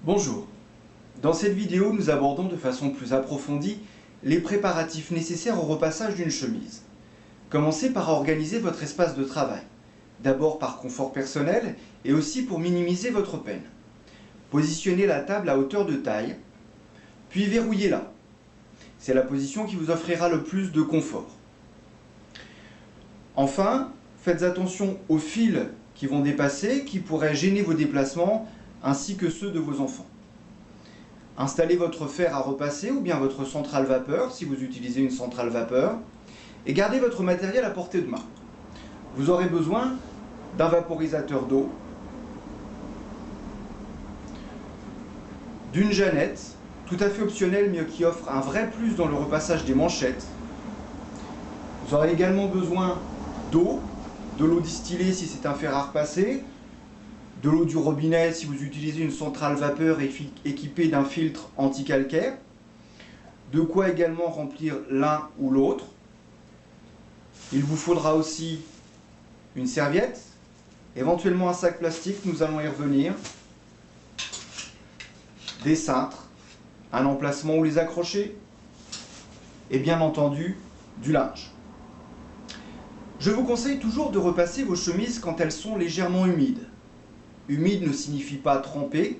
Bonjour. Dans cette vidéo, nous abordons de façon plus approfondie les préparatifs nécessaires au repassage d'une chemise. Commencez par organiser votre espace de travail. D'abord par confort personnel et aussi pour minimiser votre peine. Positionnez la table à hauteur de taille, puis verrouillez-la. C'est la position qui vous offrira le plus de confort. Enfin, faites attention aux fils qui vont dépasser, qui pourraient gêner vos déplacements, ainsi que ceux de vos enfants. Installez votre fer à repasser ou bien votre centrale vapeur, si vous utilisez une centrale vapeur, et gardez votre matériel à portée de main. Vous aurez besoin d'un vaporisateur d'eau, d'une jeannette, tout à fait optionnelle mais qui offre un vrai plus dans le repassage des manchettes. Vous aurez également besoin d'eau, de l'eau distillée si c'est un fer à repasser, de l'eau du robinet si vous utilisez une centrale vapeur équipée d'un filtre anti-calcaire, de quoi également remplir l'un ou l'autre. Il vous faudra aussi une serviette, éventuellement un sac plastique, nous allons y revenir, des cintres, un emplacement où les accrocher, et bien entendu du linge. Je vous conseille toujours de repasser vos chemises quand elles sont légèrement humides. Humide ne signifie pas trempé.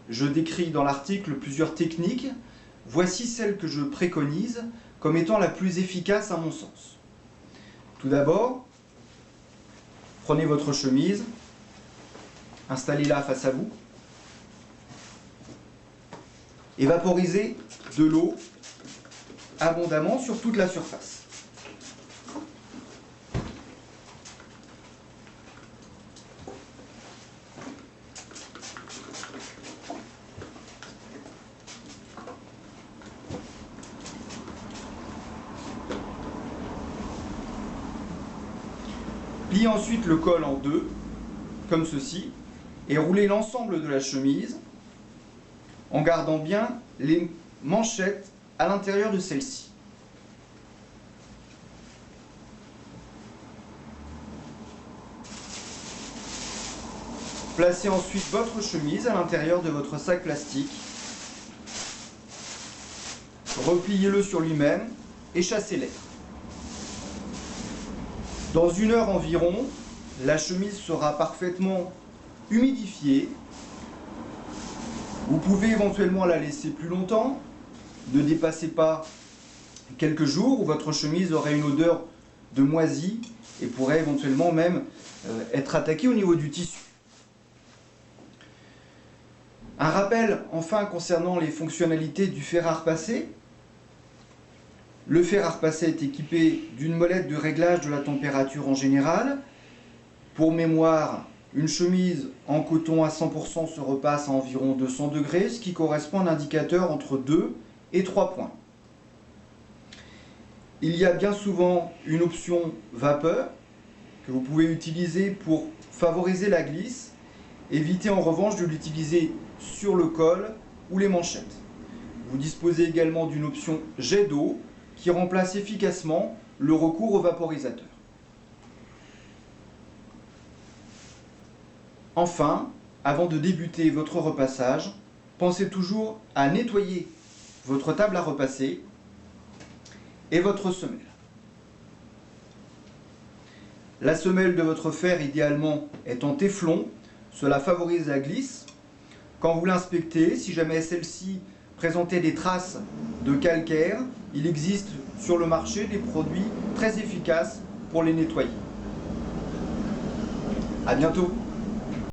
Je décris dans l'article plusieurs techniques. Voici celle que je préconise comme étant la plus efficace à mon sens. Tout d'abord, prenez votre chemise, installez-la face à vous et vaporisez de l'eau abondamment sur toute la surface. Pliez ensuite le col en deux, comme ceci, et roulez l'ensemble de la chemise en gardant bien les manchettes à l'intérieur de celle-ci. Placez ensuite votre chemise à l'intérieur de votre sac plastique. Repliez-le sur lui-même et chassez-l'air. Dans 1 heure environ, la chemise sera parfaitement humidifiée. Vous pouvez éventuellement la laisser plus longtemps. Ne dépassez pas quelques jours où votre chemise aurait une odeur de moisi et pourrait éventuellement même être attaquée au niveau du tissu. Un rappel enfin concernant les fonctionnalités du fer à repasser. Le fer à repasser est équipé d'une molette de réglage de la température en général. Pour mémoire, une chemise en coton à 100% se repasse à environ 200 degrés, ce qui correspond à un indicateur entre 2 et 3 points. Il y a bien souvent une option vapeur que vous pouvez utiliser pour favoriser la glisse. Évitez en revanche de l'utiliser sur le col ou les manchettes. Vous disposez également d'une option jet d'eau qui remplace efficacement le recours au vaporisateur. Enfin, avant de débuter votre repassage, pensez toujours à nettoyer votre table à repasser et votre semelle. La semelle de votre fer idéalement est en téflon, cela favorise la glisse. Quand vous l'inspectez, si jamais celle-ci présentait des traces de calcaire, il existe sur le marché des produits très efficaces pour les nettoyer. À bientôt!